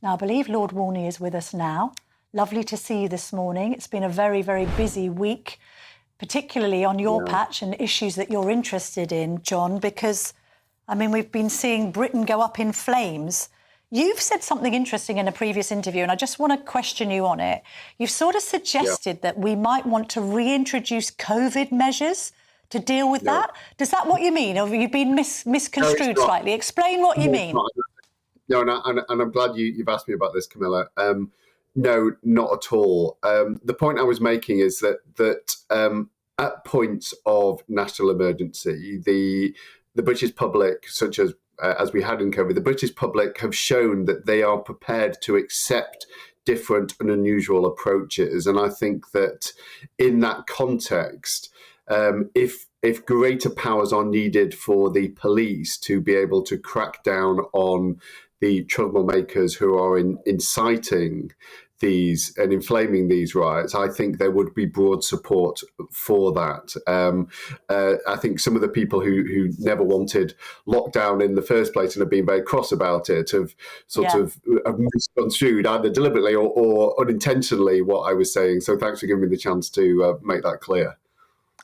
Now, I believe Lord Walney is with us now. Lovely to see you this morning. It's been a very, very busy week, particularly on your patch and issues that you're interested in, John, because, I mean, we've been seeing Britain go up in flames. You've said something interesting in a previous interview, and I just want to question you on it. You've sort of suggested that we might want to reintroduce COVID measures to deal with that. Does that what you mean? Or have you been misconstrued slightly? Explain what you mean. No, and I'm glad you've asked me about this, Camilla. No, not at all. The point I was making is that at points of national emergency, the British public, such as we had in COVID, the British public have shown that they are prepared to accept different and unusual approaches. And I think that in that context, if greater powers are needed for the police to be able to crack down on the troublemakers who are inciting these and inflaming these riots, I think there would be broad support for that. I think some of the people who never wanted lockdown in the first place and have been very cross about it have have misconstrued either deliberately or unintentionally what I was saying. So thanks for giving me the chance to make that clear.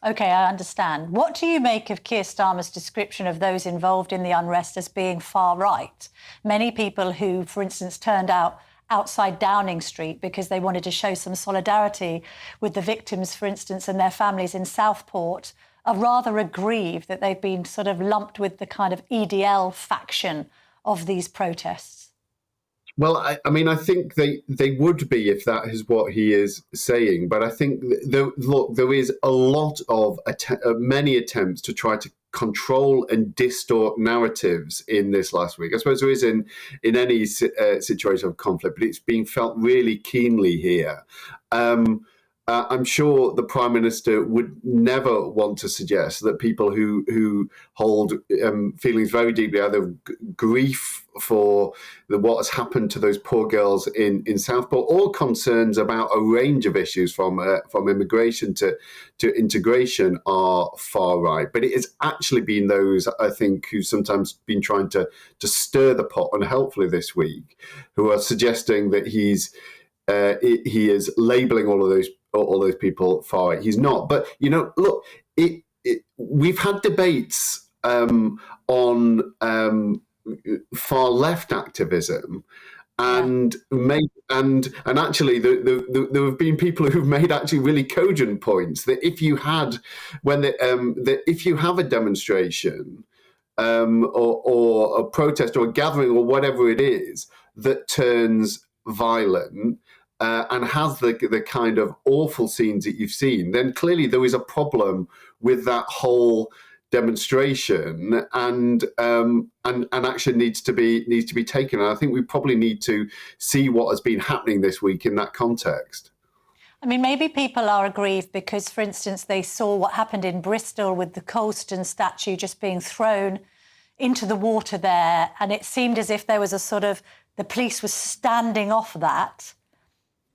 OK, I understand. What do you make of Keir Starmer's description of those involved in the unrest as being far right? Many people who, for instance, turned out outside Downing Street because they wanted to show some solidarity with the victims, for instance, and their families in Southport, are rather aggrieved that they've been sort of lumped with the kind of EDL faction of these protests. Well, I mean, I think they would be if that is what he is saying. But I think, there is a lot of many attempts to try to control and distort narratives in this last week. I suppose there is in any situation of conflict, but it's being felt really keenly here. I'm sure the Prime Minister would never want to suggest that people who hold feelings very deeply, either grief for what has happened to those poor girls in Southport, or concerns about a range of issues from immigration to integration, are far right. But it has actually been those, I think, who've sometimes been trying to stir the pot unhelpfully this week, who are suggesting that he is labelling all those people far right. He's not. But, look, we've had debates on far left activism, and actually there have been people who've made actually really cogent points that if you have a demonstration or a protest or a gathering or whatever it is that turns violent, and has the kind of awful scenes that you've seen, then clearly there is a problem with that whole demonstration, and action needs to be taken. And I think we probably need to see what has been happening this week in that context. I mean, maybe people are aggrieved because, for instance, they saw what happened in Bristol with the Colston statue just being thrown into the water there, and it seemed as if there was a sort of, the police was standing off that.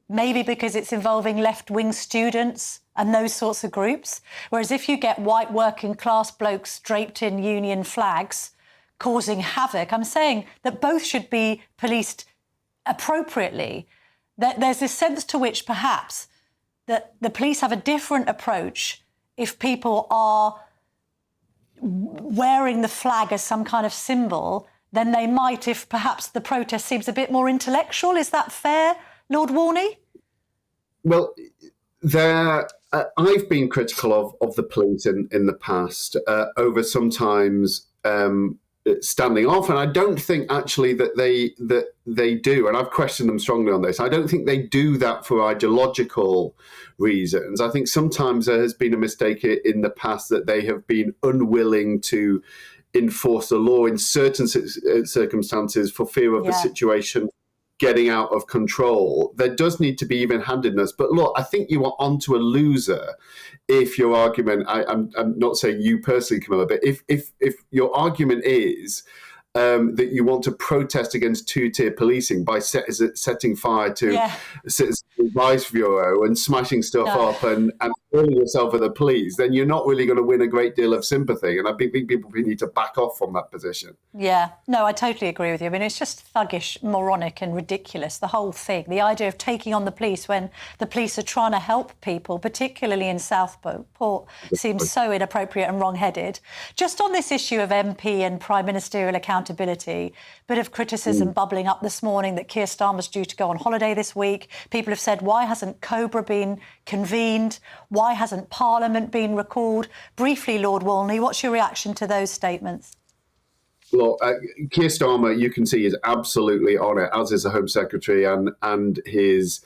Maybe because it's involving left-wing students and those sorts of groups. Whereas if you get white working-class blokes draped in union flags causing havoc, I'm saying that both should be policed appropriately. There's this sense to which perhaps that the police have a different approach if people are wearing the flag as some kind of symbol than they might if perhaps the protest seems a bit more intellectual. Is that fair, Lord Walney? Well, I've been critical of the police in the past over sometimes standing off, and I don't think actually that they do, and I've questioned them strongly on this. I don't think they do that for ideological reasons. I think sometimes there has been a mistake in the past that they have been unwilling to enforce the law in certain circumstances for fear of the situation getting out of control. There does need to be even-handedness. But look, I think you are onto a loser if your argument, I'm not saying you personally, Camilla, but if your argument is that you want to protest against two-tier policing by setting fire to Citizens Advice Bureau and smashing stuff up and calling yourself the police, then you're not really going to win a great deal of sympathy. And I think people need to back off from that position. Yeah, no, I totally agree with you. I mean, it's just thuggish, moronic and ridiculous, the whole thing. The idea of taking on the police when the police are trying to help people, particularly in Southport, seems so inappropriate and wrong-headed. Just on this issue of MP and Prime Ministerial accountability, bit of criticism bubbling up this morning that Keir Starmer's due to go on holiday this week. People have said, why hasn't COBRA been convened? Why hasn't Parliament been recalled? Briefly, Lord Walney, what's your reaction to those statements? Look, Keir Starmer, you can see, is absolutely on it, as is the Home Secretary and his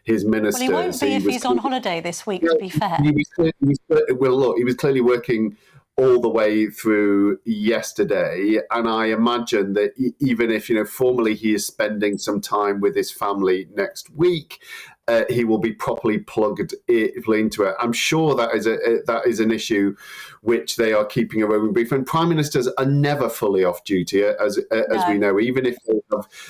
ministers. Well, he won't be if he's on holiday this week, to be fair. He was clearly working all the way through yesterday, and I imagine that even if, formally he is spending some time with his family next week, he will be properly plugged into it. I'm sure that is an issue which they are keeping a roving brief. And prime ministers are never fully off duty, as we know. Even if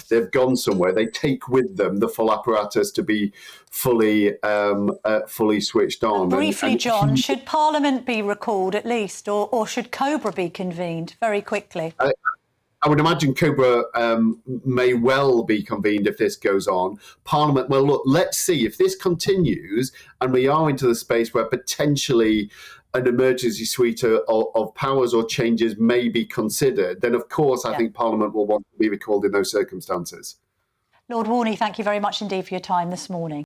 they've gone somewhere, they take with them the full apparatus to be fully switched on. Briefly, John, should Parliament be recalled at least, or should COBRA be convened? Very quickly. I would imagine COBRA may well be convened if this goes on. Parliament, well, look, let's see if this continues and we are into the space where potentially an emergency suite of powers or changes may be considered, then of course I think Parliament will want to be recalled in those circumstances. Lord Walney, thank you very much indeed for your time this morning.